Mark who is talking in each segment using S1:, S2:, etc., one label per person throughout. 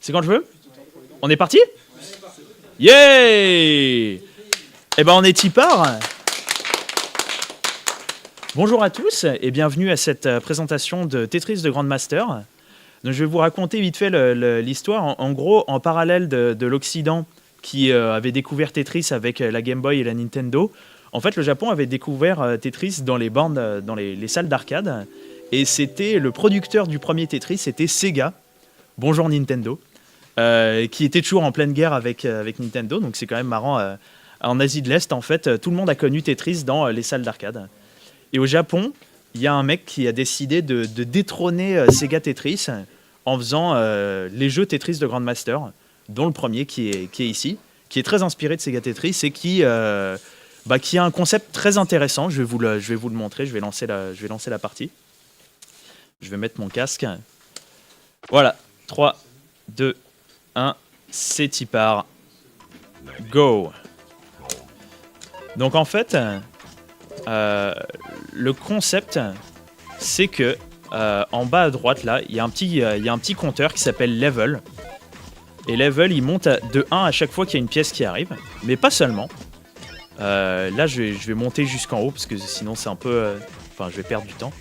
S1: C'est quand je veux? On est parti? Yeah! Eh ben on est tipeurs. Bonjour à tous et bienvenue à cette présentation de Tetris de Grandmaster. Donc, je vais vous raconter vite fait l'histoire. En gros, en parallèle de l'Occident qui avait découvert Tetris avec la Game Boy et la Nintendo, en fait le Japon avait découvert Tetris dans les bornes, dans les salles d'arcade. Et c'était le producteur du premier Tetris, c'était Sega. Bonjour Nintendo. Qui était toujours en pleine guerre avec Nintendo, donc c'est quand même marrant. En Asie de l'Est, en fait, tout le monde a connu Tetris dans les salles d'arcade. Et au Japon, il y a un mec qui a décidé de détrôner Sega Tetris en faisant les jeux Tetris de Grandmaster, dont le premier qui est ici, qui est très inspiré de Sega Tetris et qui a un concept très intéressant. Je vais vous le montrer, je vais lancer la partie. Je vais mettre mon casque. Voilà, 3, 2, 1, c'est tipar. Go. Donc en fait, le concept, c'est que en bas à droite, là, il y a un petit compteur qui s'appelle level. Et level, il monte de 1 à chaque fois qu'il y a une pièce qui arrive. Mais pas seulement. Là, je vais monter jusqu'en haut, parce que sinon c'est un peu... je vais perdre du temps.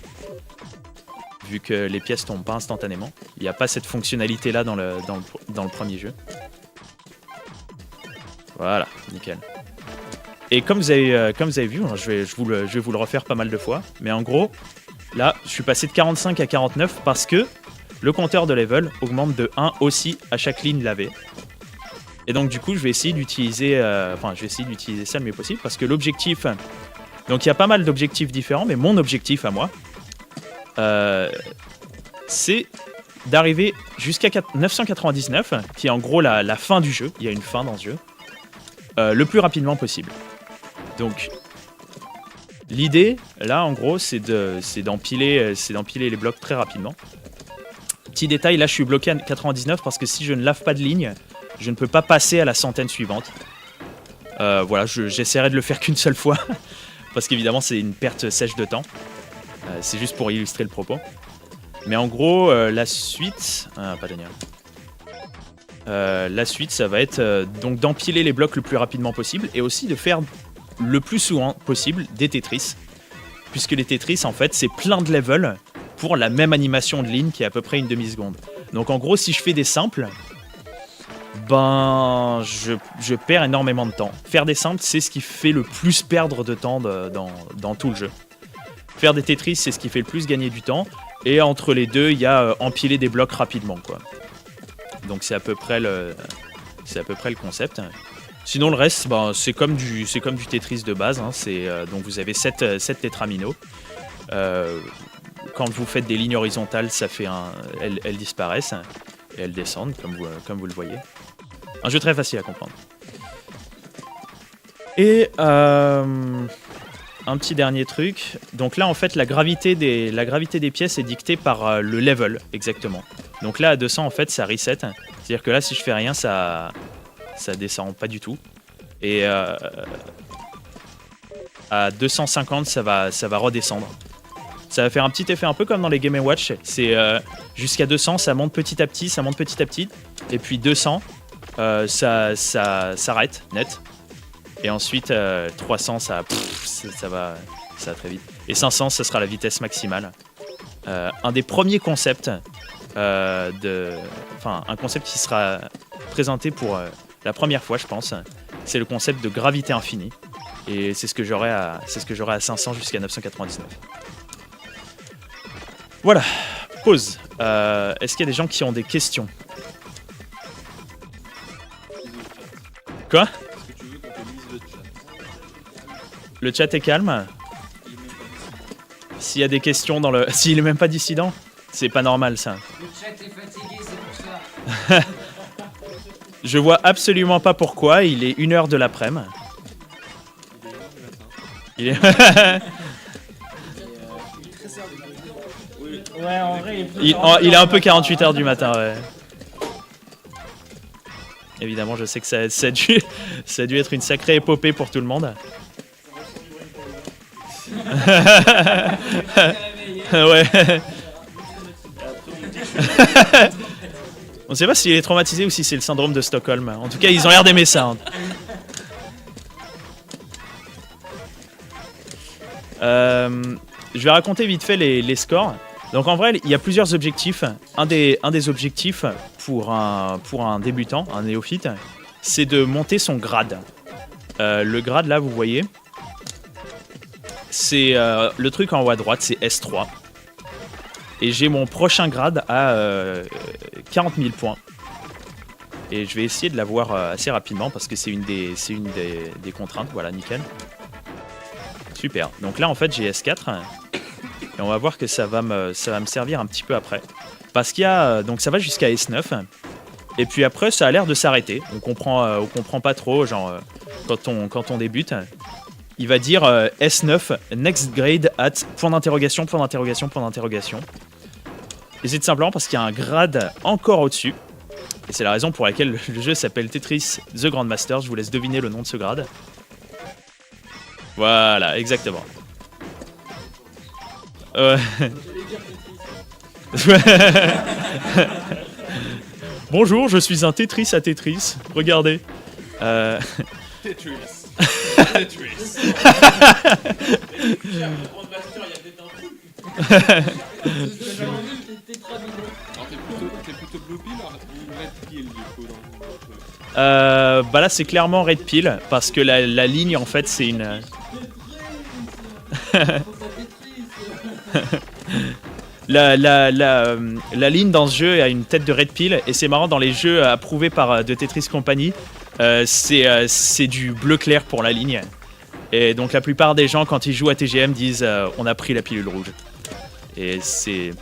S1: Vu que les pièces tombent pas instantanément. Il n'y a pas cette fonctionnalité-là dans le premier jeu. Voilà, nickel. Et comme vous avez vu, je vais vous le refaire pas mal de fois, mais en gros, là, je suis passé de 45 à 49 parce que le compteur de level augmente de 1 aussi à chaque ligne lavée. Et donc du coup, je vais essayer d'utiliser ça le mieux possible, parce que l'objectif... Donc il y a pas mal d'objectifs différents, mais mon objectif à moi, c'est d'arriver jusqu'à 999, qui est en gros la fin du jeu. Il y a une fin dans ce jeu. Le plus rapidement possible. Donc, l'idée, là, en gros, c'est d'empiler les blocs très rapidement. Petit détail, là, je suis bloqué à 99 parce que si je ne lave pas de ligne, je ne peux pas passer à la centaine suivante. Voilà, j'essaierai de le faire qu'une seule fois, parce qu'évidemment, c'est une perte sèche de temps. C'est juste pour illustrer le propos. Mais en gros, la suite... pas génial. La suite, ça va être donc d'empiler les blocs le plus rapidement possible et aussi de faire le plus souvent possible des Tetris. Puisque les Tetris, en fait, c'est plein de levels pour la même animation de ligne qui est à peu près une demi-seconde. Donc en gros, si je fais des simples, je perds énormément de temps. Faire des simples, c'est ce qui fait le plus perdre de temps dans tout le jeu. Faire des Tetris, c'est ce qui fait le plus gagner du temps. Et entre les deux, il y a empiler des blocs rapidement, quoi. Donc c'est à peu près le concept. Sinon le reste, c'est comme du Tetris de base. Hein. Donc vous avez 7 tétraminos. Quand vous faites des lignes horizontales, elles disparaissent et elles descendent comme vous le voyez. Un jeu très facile à comprendre. Et un petit dernier truc. Donc là en fait la gravité des pièces est dictée par le level exactement. Donc là à 200 en fait ça reset. C'est-à-dire que là si je fais rien ça descend pas du tout. Et à 250 ça va redescendre. Ça va faire un petit effet un peu comme dans les Game & Watch. C'est jusqu'à 200 ça monte petit à petit. Et puis 200 ça s'arrête net. Et ensuite 300 ça va très vite. Et 500 ça sera la vitesse maximale. Un des premiers concepts un concept qui sera présenté pour la première fois je pense, c'est le concept de gravité infinie. Et c'est ce que j'aurai à 500 jusqu'à 999. Voilà, pause. Est-ce qu'il y a des gens qui ont des questions? Quoi? Le chat est calme. S'il y a des questions dans le... S'il est même pas dissident, c'est pas normal ça.
S2: Le chat est fatigué, c'est pour ça.
S1: Je vois absolument pas pourquoi, il est 1h de l'après-midi. Il est...
S2: Ouais, en vrai,
S1: il est un peu 48h du matin, ouais. Évidemment, je sais que ça a dû être une sacrée épopée pour tout le monde. Ouais. On sait pas s'il est traumatisé ou si c'est le syndrome de Stockholm. En tout cas, ils ont l'air d'aimer ça. Hein. Je vais raconter vite fait les scores. Donc en vrai, il y a plusieurs objectifs. Un des objectifs pour un débutant, un néophyte, c'est de monter son grade. Le grade, là, vous voyez, c'est le truc en haut à droite, c'est S3. Et j'ai mon prochain grade à 40 000 points. Et je vais essayer de l'avoir assez rapidement parce que c'est une des contraintes. Voilà, nickel. Super. Donc là, en fait, j'ai S4. Et on va voir que ça va me servir un petit peu après. Parce qu'il y a... donc ça va jusqu'à S9. Et puis après, ça a l'air de s'arrêter. On comprend pas trop, genre, quand on débute. Il va dire S9, next grade at... point d'interrogation, point d'interrogation, point d'interrogation. Et c'est tout simplement parce qu'il y a un grade encore au-dessus. Et c'est la raison pour laquelle le jeu s'appelle Tetris The Grandmaster. Je vous laisse deviner le nom de ce grade. Voilà, exactement. Bonjour, je suis un Tetris à Tetris. Regardez.
S3: Tetris. Tetris. T'es plutôt blue pill ou red pill du coup
S1: bah là c'est clairement red pill parce que la ligne en fait c'est une... la ligne dans ce jeu a une tête de red pill et c'est marrant dans les jeux approuvés par de Tetris Company c'est du bleu clair pour la ligne et donc la plupart des gens quand ils jouent à TGM disent on a pris la pilule rouge et c'est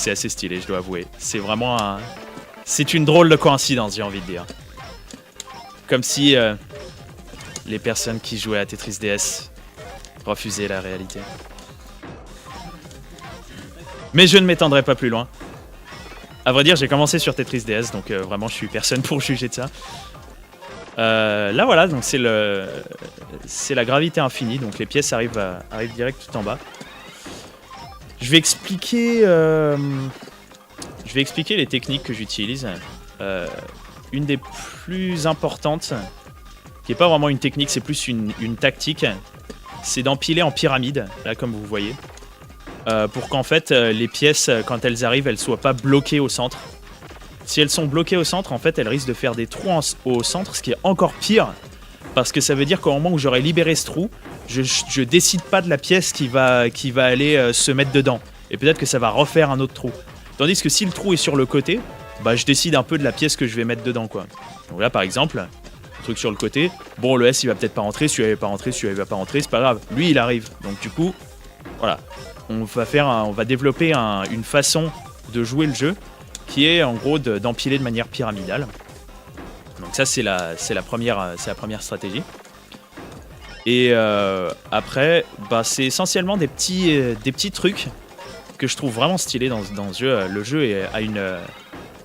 S1: assez stylé je dois avouer c'est vraiment c'est une drôle de coïncidence j'ai envie de dire comme si les personnes qui jouaient à Tetris DS refusaient la réalité. Mais je ne m'étendrai pas plus loin. À vrai dire, j'ai commencé sur Tetris DS, donc vraiment, je suis personne pour juger de ça. Là, voilà, donc c'est la gravité infinie, donc les pièces arrivent direct tout en bas. Je vais expliquer les techniques que j'utilise. Une des plus importantes, qui n'est pas vraiment une technique, c'est plus une tactique, c'est d'empiler en pyramide, là comme vous voyez. Pour qu'en fait les pièces quand elles arrivent elles soient pas bloquées au centre. Si elles sont bloquées au centre en fait elles risquent de faire des trous au centre, ce qui est encore pire parce que ça veut dire qu'au moment où j'aurai libéré ce trou je décide pas de la pièce qui va aller se mettre dedans et peut-être que ça va refaire un autre trou, tandis que si le trou est sur le côté bah je décide un peu de la pièce que je vais mettre dedans quoi. Donc là par exemple truc sur le côté, bon le S il va peut-être pas rentrer, celui-là il va pas rentrer, celui-là il va pas rentrer, c'est pas grave, lui il arrive, donc du coup voilà. On va développer une façon de jouer le jeu qui est en gros d'empiler de manière pyramidale. Donc ça c'est la première stratégie. Et après bah, c'est essentiellement des petits trucs que je trouve vraiment stylés dans ce jeu. Le jeu il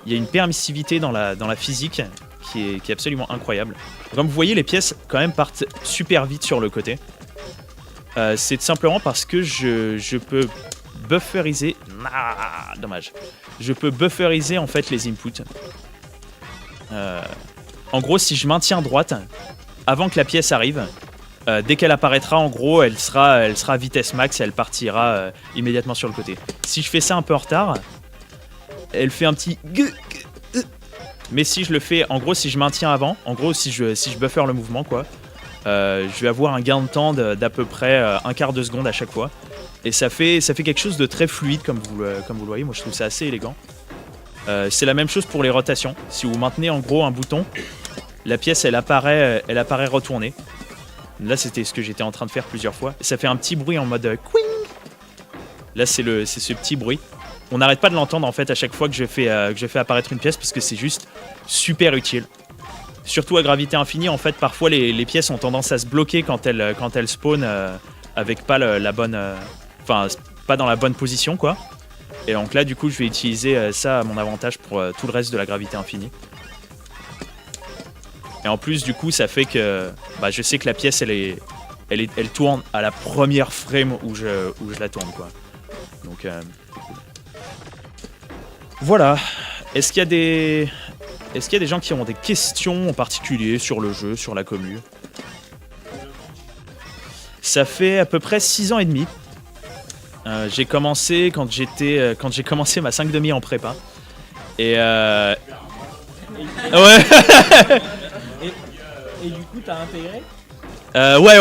S1: y a une permissivité dans la physique qui est absolument incroyable. Comme vous voyez les pièces quand même partent super vite sur le côté. C'est simplement parce que je peux bufferiser... Ah, dommage. Je peux bufferiser en fait les inputs. En gros, si je maintiens droite, avant que la pièce arrive, dès qu'elle apparaîtra, en gros, elle sera à vitesse max et elle partira immédiatement sur le côté. Si je fais ça un peu en retard, elle fait un petit... Mais si je le fais, en gros, si je maintiens avant, en gros, si je buffer le mouvement, quoi... je vais avoir un gain de temps d'à peu près un quart de seconde à chaque fois. Et ça fait quelque chose de très fluide comme vous le voyez. Moi je trouve ça assez élégant. C'est la même chose pour les rotations. Si vous maintenez en gros un bouton, la pièce elle apparaît retournée. Là c'était ce que j'étais en train de faire plusieurs fois. Ça fait un petit bruit en mode quing. Là c'est ce petit bruit. On n'arrête pas de l'entendre en fait à chaque fois que je fais apparaître une pièce parce que c'est juste super utile. Surtout à gravité infinie, en fait, parfois les pièces ont tendance à se bloquer quand elles spawnent avec pas la bonne, enfin pas dans la bonne position quoi. Et donc là, du coup, je vais utiliser ça à mon avantage pour tout le reste de la gravité infinie. Et en plus, du coup, ça fait que, bah, je sais que la pièce, elle tourne à la première frame où je la tourne quoi. Donc voilà. Est-ce qu'il y a est-ce qu'il y a des gens qui ont des questions en particulier sur le jeu, sur la commu? Ça fait à peu près 6 ans et demi. J'ai commencé quand j'ai commencé ma 5,5 en prépa. Et ouais.
S4: Et du coup, t'as intégré?
S1: Ouais.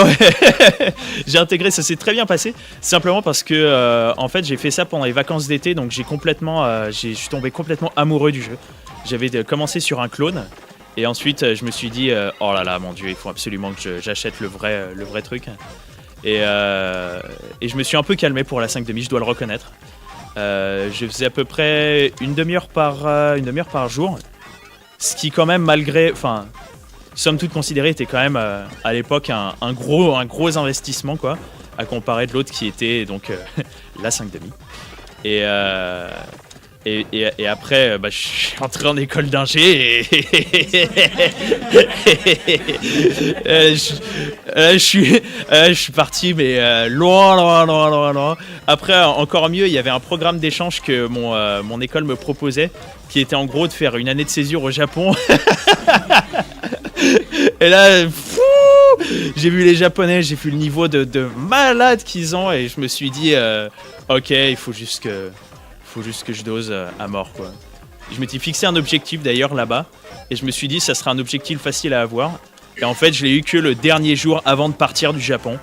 S1: J'ai intégré, ça s'est très bien passé. Simplement parce que en fait j'ai fait ça pendant les vacances d'été, donc je suis tombé complètement amoureux du jeu. J'avais commencé sur un clone et ensuite je me suis dit oh là là mon dieu, il faut absolument que j'achète le vrai truc. Et je me suis un peu calmé pour la 5,5, je dois le reconnaître. Je faisais à peu près une demi-heure par jour, ce qui quand même enfin somme toute considérée était quand même à l'époque un gros investissement quoi, à comparer de l'autre qui était donc la 5,5. Et après, je suis entré en école d'ingé et je suis parti, mais loin. Après, encore mieux, il y avait un programme d'échange que mon école me proposait, qui était en gros de faire une année de césure au Japon. Et là, j'ai vu les Japonais, j'ai vu le niveau de malade qu'ils ont et je me suis dit, ok, il faut juste que je dose à mort quoi. Je m'étais fixé un objectif d'ailleurs là-bas et je me suis dit ça sera un objectif facile à avoir et en fait je l'ai eu que le dernier jour avant de partir du Japon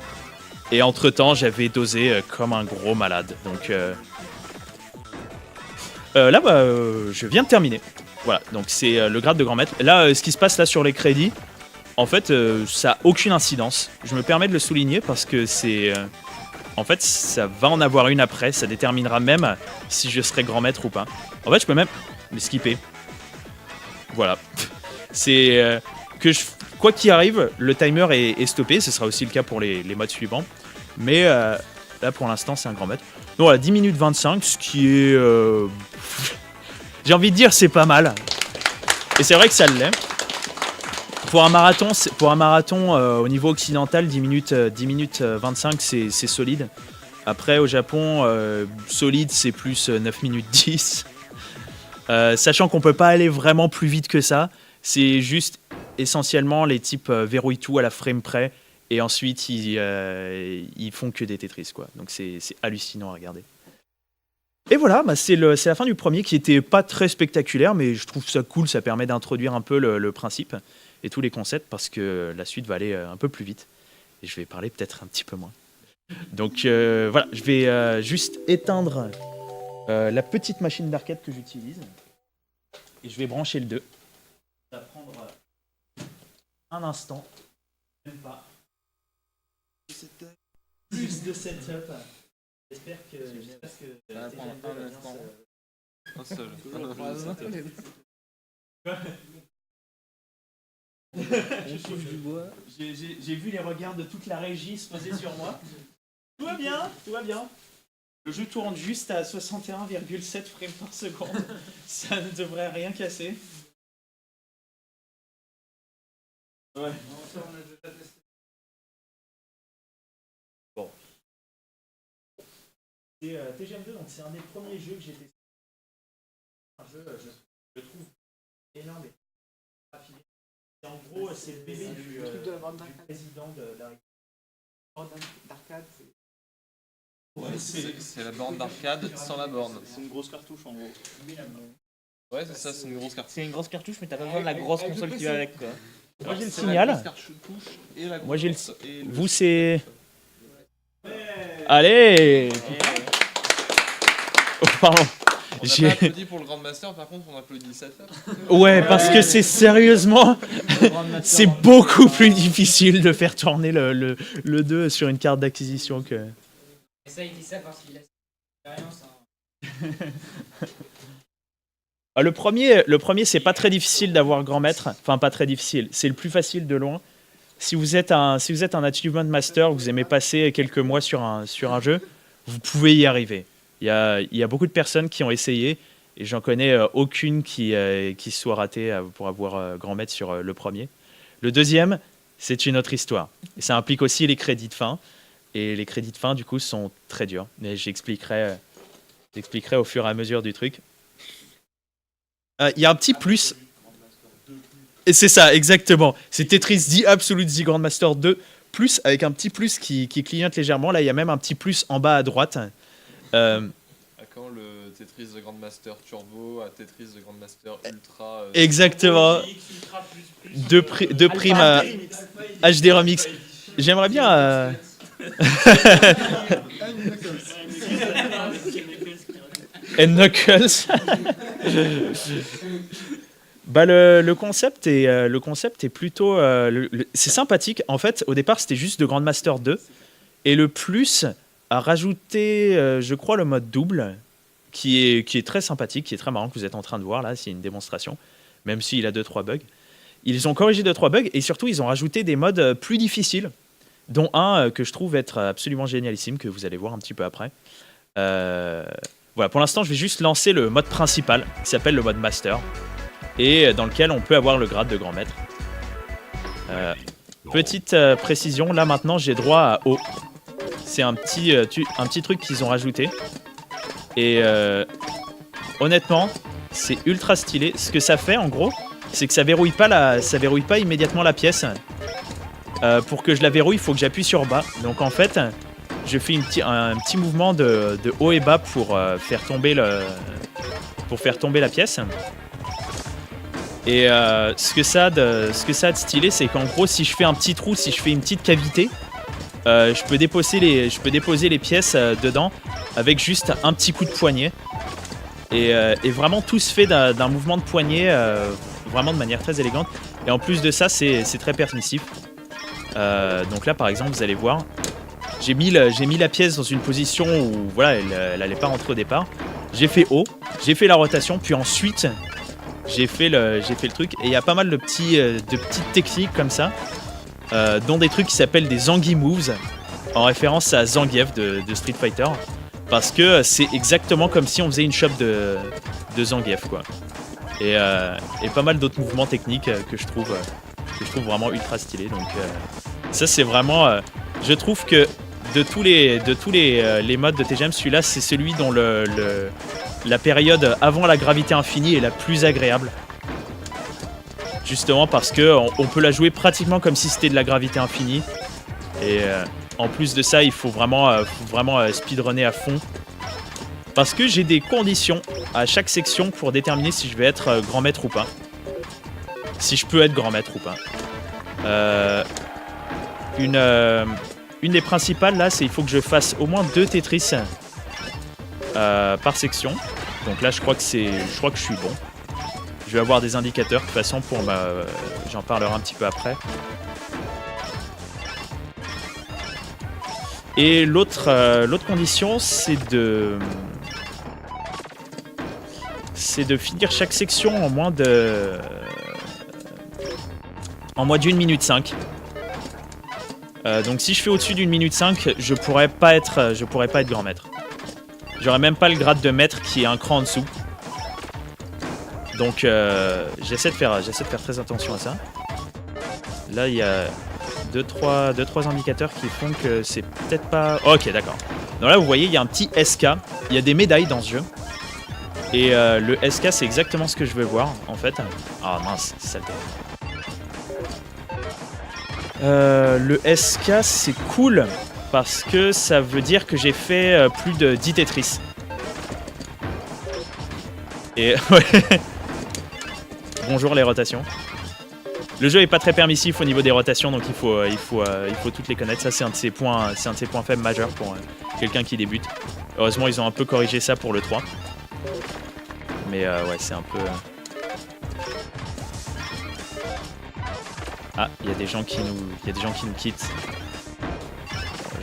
S1: et entre temps j'avais dosé comme un gros malade donc là je viens de terminer, voilà, donc c'est le grade de grand maître. Là ce qui se passe là sur les crédits en fait ça a aucune incidence, je me permets de le souligner parce que c'est en fait, ça va en avoir une après, ça déterminera même si je serai grand maître ou pas. En fait, je peux même les skipper. Voilà. C'est quoi qu'il arrive, le timer est stoppé, ce sera aussi le cas pour les modes suivants. Mais là, pour l'instant, c'est un grand maître. Donc voilà, 10 minutes 25, ce qui est... j'ai envie de dire, c'est pas mal. Et c'est vrai que ça l'est. Pour un marathon au niveau occidental, 10 minutes 25, c'est solide. Après, au Japon, solide, c'est plus 9 minutes 10. Sachant qu'on peut pas aller vraiment plus vite que ça. C'est juste essentiellement les types verrouillent tout à la frame près. Et ensuite, ils font que des Tetris, quoi. Donc c'est hallucinant à regarder. Et voilà, c'est la fin du premier qui était pas très spectaculaire, mais je trouve ça cool, ça permet d'introduire un peu le principe et tous les concepts parce que la suite va aller un peu plus vite et je vais parler peut-être un petit peu moins. Donc voilà, je vais juste éteindre la petite machine d'arcade que j'utilise et je vais brancher le 2. Ça va prendre un instant, même pas. Plus de setup. J'espère que
S3: Ça va prendre un instant. Un seul.
S1: J'ai vu les regards de toute la régie se poser sur moi. Tout va bien. Le jeu tourne juste à 61,7 frames par seconde. Ça ne devrait rien casser. Ouais. Bon. C'est TGM2, donc c'est un des premiers jeux que j'ai testé. Un jeu, je trouve énorme et raffiné. Et en gros, c'est le bébé du président de la République.
S4: D'arcade,
S3: Ouais, c'est la borne d'arcade sans la borne.
S5: C'est une grosse cartouche en gros.
S3: Ouais, c'est ça, c'est une grosse cartouche.
S4: c'est une grosse cartouche, mais t'as pas besoin de la grosse console qui va avec, quoi.
S1: Moi j'ai le signal. Moi j'ai le. Vous c'est. Allez. Oh, pardon.
S3: On n'a pas applaudi pour le Grandmaster, par contre on applaudit ça.
S1: Ouais, parce que c'est sérieusement, c'est beaucoup plus difficile de faire tourner le 2 sur une carte d'acquisition que.
S2: Et ça, il dit ça parce qu'il a l'expérience. Hein.
S1: Le premier, c'est pas très difficile d'avoir grand maître. Enfin, pas très difficile. C'est le plus facile de loin. Si vous êtes un achievement master, vous aimez passer quelques mois sur un jeu, vous pouvez y arriver. Il y a beaucoup de personnes qui ont essayé et j'en connais aucune qui soit ratée pour avoir grand maître sur le premier. Le deuxième, c'est une autre histoire. Et ça implique aussi les crédits de fin. Et les crédits de fin, du coup, sont très durs. Mais j'expliquerai au fur et à mesure du truc. Il y a un petit plus. Et c'est ça, exactement. C'est Tetris The Absolute The Grandmaster 2, plus avec un petit plus qui clignote légèrement. Là, il y a même un petit plus en bas à droite.
S3: À quand le Tetris The Grandmaster Turbo à Tetris The Grandmaster Ultra
S1: Exactement. Deux primes à HD Remix. J'aimerais bien... And Knuckles. Bah le concept est plutôt c'est sympathique. En fait, au départ, c'était juste de Grandmaster 2 et le plus a rajouté je crois le mode double qui est très sympathique, qui est très marrant, que vous êtes en train de voir là, c'est une démonstration, même s'il a 2-3 bugs. Ils ont corrigé 2-3 bugs et surtout ils ont rajouté des modes plus difficiles, dont un que je trouve être absolument génialissime, que vous allez voir un petit peu après. Voilà, pour l'instant, je vais juste lancer le mode principal, qui s'appelle le mode Master, et dans lequel on peut avoir le grade de grand maître. Petite précision, là maintenant, j'ai droit à O. C'est un petit truc qu'ils ont rajouté. Et honnêtement, c'est ultra stylé. Ce que ça fait, en gros, c'est que ça verrouille pas immédiatement la pièce. Pour que je la verrouille, il faut que j'appuie sur bas. Donc en fait... je fais un petit mouvement de haut et bas pour faire tomber la pièce. Et ce que ça a de stylé, c'est qu'en gros, si je fais un petit trou, si je fais une petite cavité, je peux déposer les pièces dedans avec juste un petit coup de poignet. Et vraiment, tout se fait d'un mouvement de poignet, vraiment de manière très élégante. Et en plus de ça, c'est très permissif. Donc là, par exemple, vous allez voir... J'ai mis la pièce dans une position où voilà, elle allait pas rentrer au départ. J'ai fait O, j'ai fait la rotation, puis ensuite j'ai fait le truc. Et il y a pas mal de petites techniques comme ça, dont des trucs qui s'appellent des Zangief Moves, en référence à Zangief de Street Fighter, parce que c'est exactement comme si on faisait une chope de Zangief, quoi. Et pas mal d'autres mouvements techniques que je trouve vraiment ultra stylés. Donc ça, c'est vraiment, je trouve que de tous les modes de TGM, celui-là, c'est celui dont la période avant la gravité infinie est la plus agréable. Justement parce qu'on peut la jouer pratiquement comme si c'était de la gravité infinie. Et en plus de ça, il faut vraiment speedrunner à fond. Parce que j'ai des conditions à chaque section pour déterminer si je vais être grand maître ou pas. Si je peux être grand maître ou pas. Une des principales là, c'est il faut que je fasse au moins 2 Tetris par section. Donc là, je crois que je suis bon. Je vais avoir des indicateurs de toute façon j'en parlerai un petit peu après. Et l'autre condition, c'est de finir chaque section en moins d'1 minute 5. Donc si je fais au-dessus d'1 minute 5, je pourrais pas être grand maître. J'aurais même pas le grade de maître qui est un cran en dessous. Donc j'essaie de faire très attention à ça. Là il y a 2-3 indicateurs qui font que c'est peut-être pas... Ok, d'accord. Donc là vous voyez, il y a un petit SK. Il y a des médailles dans ce jeu. Et le SK, c'est exactement ce que je veux voir en fait. Ah mince, c'est saleté. Le SK, c'est cool parce que ça veut dire que j'ai fait plus de 10 Tetris. Et ouais. Bonjour les rotations. Le jeu est pas très permissif au niveau des rotations, donc il faut toutes les connaître. Ça, c'est un de ses points faibles majeurs pour quelqu'un qui débute. Heureusement, ils ont un peu corrigé ça pour le 3. Mais ouais, c'est un peu... Ah, il y a des gens qui nous quittent.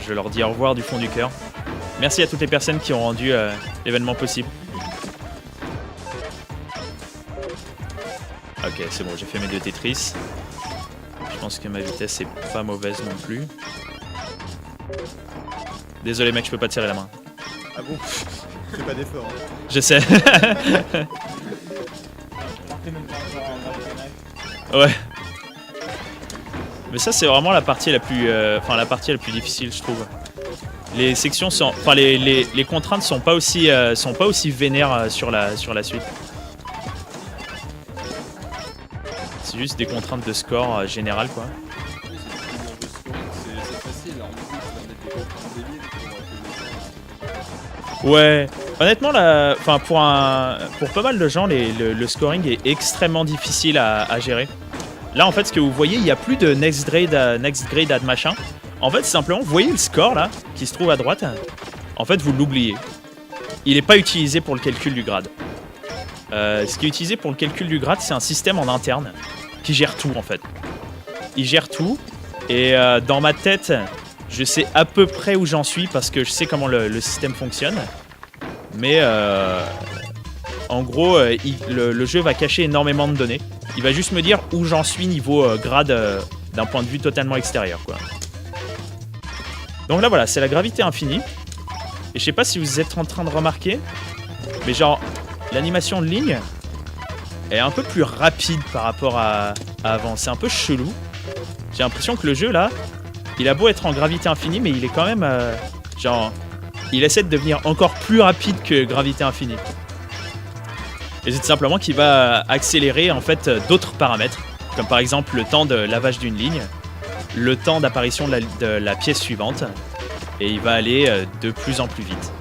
S1: Je leur dis au revoir du fond du cœur. Merci à toutes les personnes qui ont rendu l'événement possible. Ok, c'est bon, j'ai fait mes 2 Tetris. Je pense que ma vitesse est pas mauvaise non plus. Désolé mec, je peux pas te serrer la main.
S5: Ah bon? Fais pas d'effort. Hein.
S1: Je sais. Ouais. Mais ça c'est vraiment la partie la plus difficile, je trouve. Les sections sont, enfin les contraintes sont pas aussi vénères sur la suite. C'est C'est juste des contraintes de score générales, quoi.
S3: C'est facile, alors du coup, tu vas mettre des contraintes débiles pour que
S1: Ouais, honnêtement, enfin, pour pas mal de gens, le scoring est extrêmement difficile à gérer. Là, en fait, ce que vous voyez, il n'y a plus de next grade add machin. En fait, simplement, vous voyez le score là, qui se trouve à droite. En fait, vous l'oubliez. Il n'est pas utilisé pour le calcul du grade. Ce qui est utilisé pour le calcul du grade, c'est un système en interne qui gère tout, en fait. Il gère tout, et dans ma tête, je sais à peu près où j'en suis parce que je sais comment le système fonctionne. Mais en gros, le jeu va cacher énormément de données. Il va juste me dire où j'en suis niveau grade d'un point de vue totalement extérieur, quoi. Donc là, voilà, c'est la gravité infinie. Et je sais pas si vous êtes en train de remarquer, mais genre, l'animation de ligne est un peu plus rapide par rapport à avant. C'est un peu chelou. J'ai l'impression que le jeu, là, il a beau être en gravité infinie, mais il est quand même, genre, il essaie de devenir encore plus rapide que gravité infinie. Et c'est tout simplement qu'il va accélérer, en fait, d'autres paramètres, comme par exemple le temps de lavage d'une ligne, le temps d'apparition de la pièce suivante, et il va aller de plus en plus vite.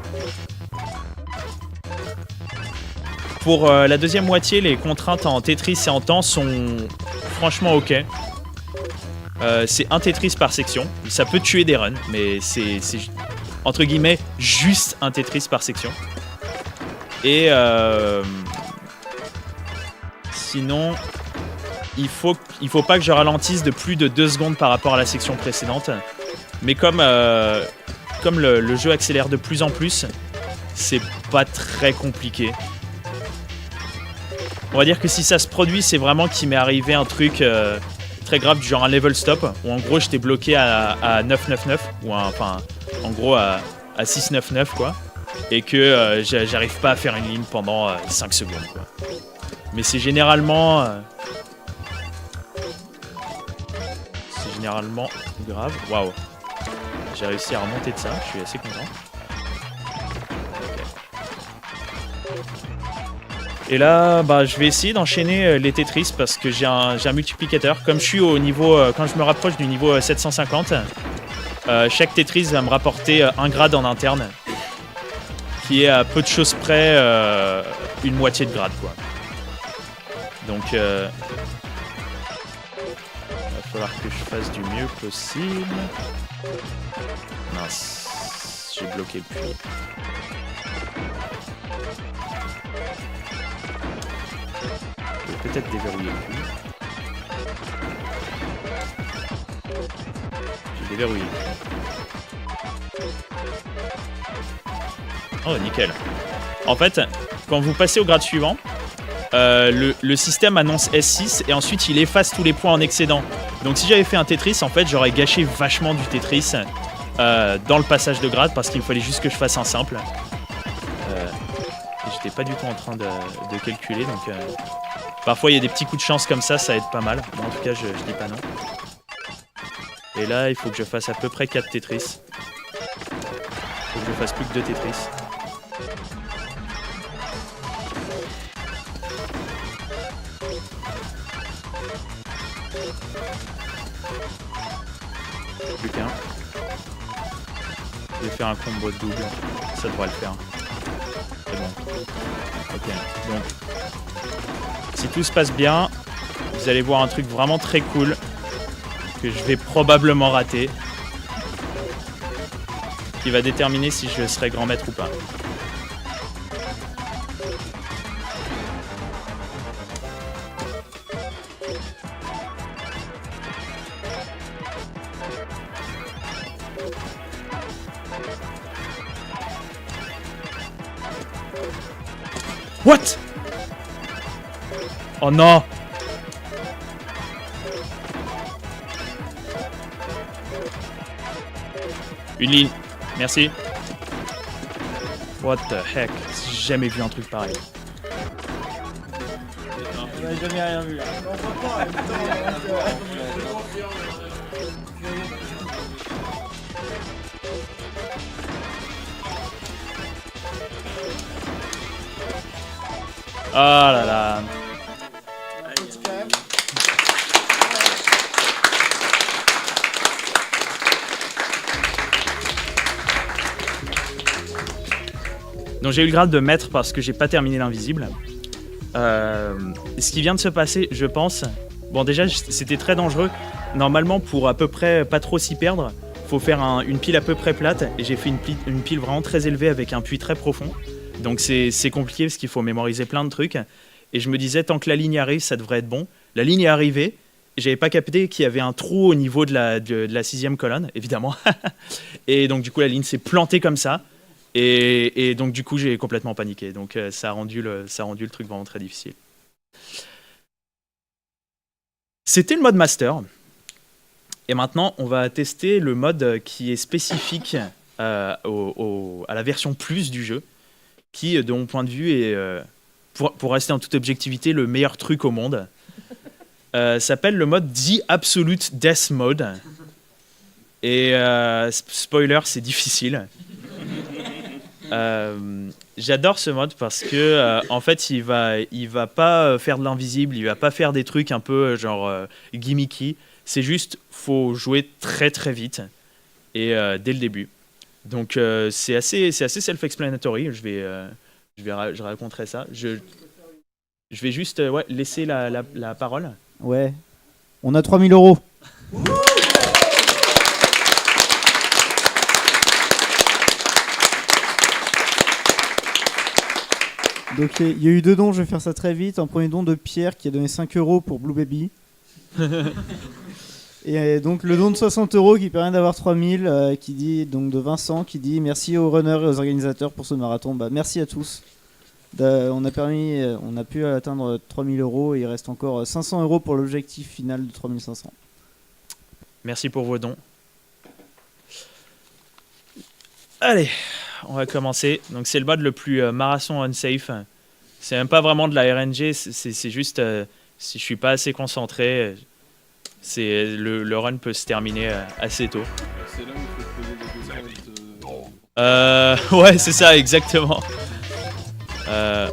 S1: Pour la deuxième moitié, les contraintes en Tetris et en temps sont franchement ok. C'est un Tetris par section. Ça peut tuer des runs, mais c'est entre guillemets juste un Tetris par section. Et sinon, il faut pas que je ralentisse de plus de 2 secondes par rapport à la section précédente. Mais comme le jeu accélère de plus en plus, c'est pas très compliqué. On va dire que si ça se produit, c'est vraiment qu'il m'est arrivé un truc très grave du genre un level stop, où en gros j'étais bloqué à 999, ou enfin en gros à 699 quoi, et que j'arrive pas à faire une ligne pendant 5 secondes quoi. Mais c'est généralement grave. Waouh, j'ai réussi à remonter de ça, je suis assez content. Et là, bah, je vais essayer d'enchaîner les Tetris parce que j'ai un multiplicateur. Comme je suis au niveau, quand je me rapproche du niveau 750, chaque Tetris va me rapporter un grade en interne, qui est à peu de choses près une moitié de grade, quoi. Donc, il va falloir que je fasse du mieux possible. Mince, j'ai bloqué le puits. Peut-être déverrouiller le puits. J'ai déverrouillé. Oh, nickel. En fait, quand vous passez au grade suivant, le système annonce S6 et ensuite il efface tous les points en excédent. Donc si j'avais fait un Tetris, en fait, j'aurais gâché vachement du Tetris dans le passage de grade parce qu'il fallait juste que je fasse un simple. J'étais pas du tout en train de calculer, donc parfois il y a des petits coups de chance comme ça aide pas mal. Bon, en tout cas, je dis pas non. Et là, il faut que je fasse à peu près 4 Tetris. Il faut que je fasse plus que 2 Tetris. Plus qu'un. Je vais faire un combo de double. Ça devrait le faire. C'est bon. Ok. Donc, si tout se passe bien, vous allez voir un truc vraiment très cool que je vais probablement rater, qui va déterminer si je serai grand maître ou pas. What? Oh non! Une ligne. Merci. What the heck? J'ai jamais vu un truc pareil.
S4: On n'a jamais rien vu là.
S1: Ah là là. Donc j'ai eu le grade de maître parce que j'ai pas terminé l'invisible. Ce qui vient de se passer, je pense... Bon déjà c'était très dangereux. Normalement pour à peu près pas trop s'y perdre, faut faire une pile à peu près plate. Et j'ai fait une pile vraiment très élevée avec un puits très profond. Donc c'est compliqué parce qu'il faut mémoriser plein de trucs. Et je me disais tant que la ligne arrive ça devrait être bon. La ligne est arrivée. J'avais pas capté qu'il y avait un trou au niveau de la 6e colonne, évidemment. Et donc du coup la ligne s'est plantée comme ça. Et donc du coup j'ai complètement paniqué. Donc ça a rendu le truc vraiment très difficile. C'était le mode master. Et maintenant on va tester le mode qui est spécifique à la version plus du jeu, qui de mon point de vue est, pour rester en toute objectivité, le meilleur truc au monde. S'appelle le mode The Absolute Death Mode. Et spoiler, c'est difficile. J'adore ce mode parce que en fait il va pas faire de l'invisible, il va pas faire des trucs un peu genre gimmicky. C'est juste faut jouer très très vite et dès le début. Donc c'est assez self-explanatory. Je raconterai ça. Je vais juste laisser la parole.
S6: Ouais. On a 3000 €. Donc il y a eu 2 dons, je vais faire ça très vite. Un premier don de Pierre qui a donné 5 € pour Blue Baby. Et donc le don de 60 € qui permet d'avoir 3000, qui dit donc de Vincent qui dit merci aux runners et aux organisateurs pour ce marathon. Bah, merci à tous. On a pu atteindre 3000 € et il reste encore 500 € pour l'objectif final de 3500.
S1: Merci pour vos dons. Allez, on va commencer. Donc c'est le mode le plus marathon unsafe. C'est même pas vraiment de la RNG, c'est juste si je suis pas assez concentré, le run peut se terminer assez tôt.
S3: C'est là où il faut poser des questions.
S1: Ouais, c'est ça, exactement.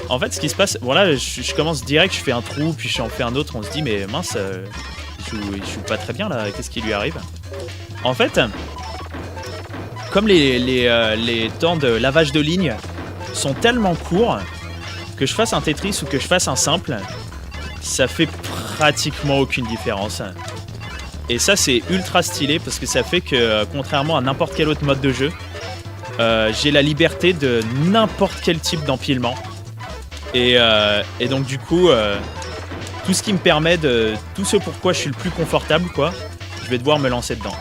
S1: En fait, ce qui se passe, bon là, je commence direct, je fais un trou, puis j'en fais un autre, on se dit, mais mince, il joue pas très bien là, qu'est-ce qui lui arrive? En fait, comme les temps de lavage de ligne sont tellement courts, que je fasse un Tetris ou que je fasse un simple, ça fait pratiquement aucune différence. Et ça, c'est ultra stylé parce que ça fait que, contrairement à n'importe quel autre mode de jeu, j'ai la liberté de n'importe quel type d'empilement. Et donc du coup, tout ce qui me permet de... Tout ce pourquoi je suis le plus confortable, quoi, je vais devoir me lancer dedans.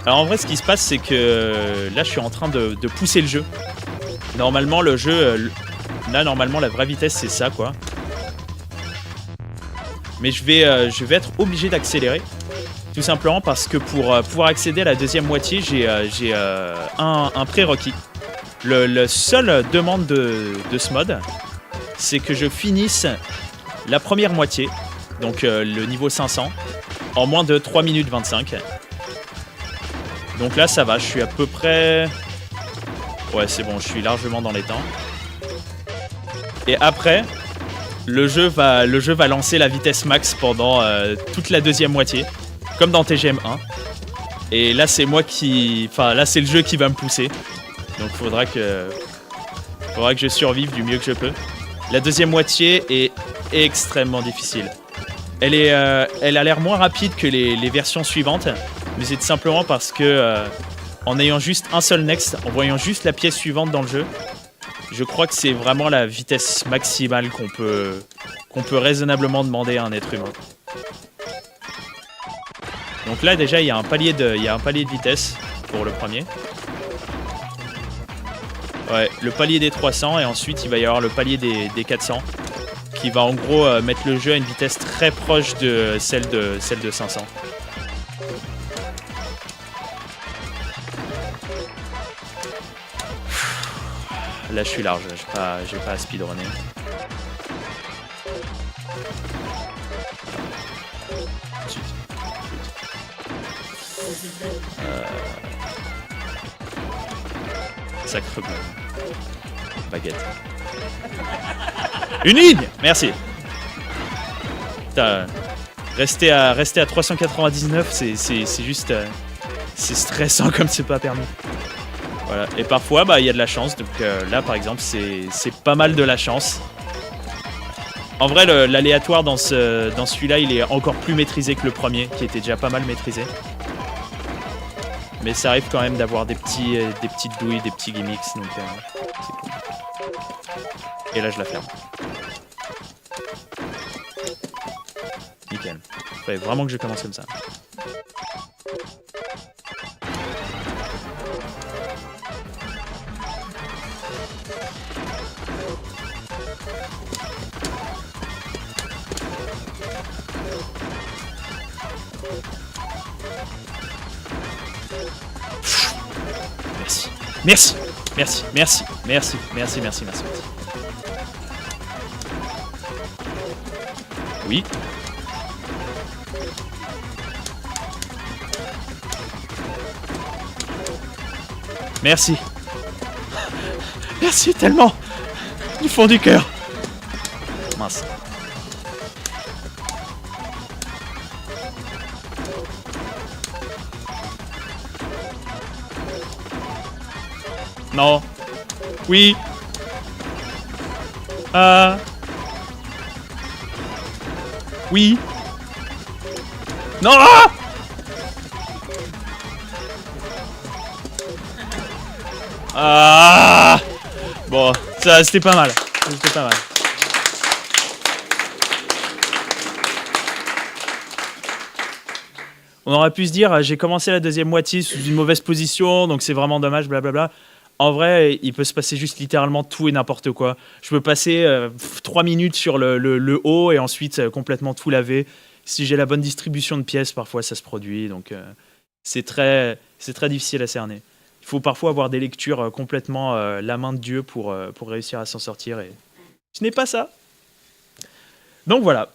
S1: Alors en vrai, ce qui se passe, c'est que là, je suis en train de pousser le jeu. Normalement, le jeu... Là, normalement, la vraie vitesse, c'est ça, quoi. Mais je vais être obligé d'accélérer. Tout simplement parce que pour pouvoir accéder à la deuxième moitié, j'ai un prérequis. Le seul demande de ce mode, c'est que je finisse la première moitié, donc le niveau 500, en moins de 3 minutes 25. Donc là, ça va, je suis à peu près... Ouais, c'est bon, je suis largement dans les temps. Et après, le jeu va lancer la vitesse max pendant toute la deuxième moitié, comme dans TGM 1. Et là, c'est moi qui... Enfin, là, c'est le jeu qui va me pousser. Donc, faudra que je survive du mieux que je peux. La deuxième moitié est extrêmement difficile. Elle a l'air moins rapide que les versions suivantes, mais c'est tout simplement parce que en ayant juste un seul next, en voyant juste la pièce suivante dans le jeu, je crois que c'est vraiment la vitesse maximale qu'on peut raisonnablement demander à un être humain. Donc là déjà il y a un palier de vitesse pour le premier. Ouais, le palier des 300 et ensuite il va y avoir le palier des 400 qui va en gros mettre le jeu à une vitesse très proche de celle de 500. Là je suis large, j'ai pas à speedrunner. Sacre bleu. Baguette. Une ligne. Merci. Putain, rester à 399, c'est juste... c'est stressant comme c'est pas permis. Voilà. Et parfois, il y a de la chance. Donc là, par exemple, c'est pas mal de la chance. En vrai, l'aléatoire dans celui-là, il est encore plus maîtrisé que le premier, qui était déjà pas mal maîtrisé. Mais ça arrive quand même d'avoir des petites douilles, des petits gimmicks, donc c'est cool. Et là, je la ferme. Nickel. Fallait vraiment que je commence comme ça. Merci. Merci. Merci. Merci. Merci. Merci. Merci. Merci. Oui. Merci. Merci tellement. Du fond du cœur. Mince. Non. Oui. Oui. Non. Bon, ça c'était pas mal. C'était pas mal. On aurait pu se dire, j'ai commencé la deuxième moitié sous une mauvaise position, donc c'est vraiment dommage, blablabla. En vrai, il peut se passer juste littéralement tout et n'importe quoi. Je peux passer 3 minutes sur le haut et ensuite complètement tout laver. Si j'ai la bonne distribution de pièces, parfois ça se produit. Donc c'est très difficile à cerner. Il faut parfois avoir des lectures complètement la main de Dieu pour réussir à s'en sortir. Et ce n'est pas ça. Donc voilà,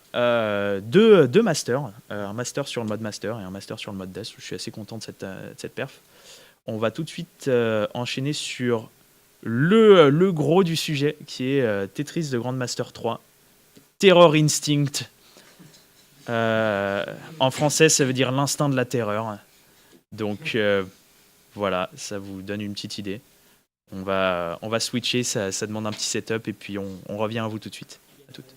S1: deux masters. Un master sur le mode master et un master sur le mode death. Je suis assez content de cette perf. On va tout de suite enchaîner sur le gros du sujet, qui est Tetris de Grandmaster 3. Terror Instinct. En français, ça veut dire l'instinct de la terreur. Donc voilà, ça vous donne une petite idée. On va switcher, ça demande un petit setup, et puis on revient à vous tout de suite. À toutes.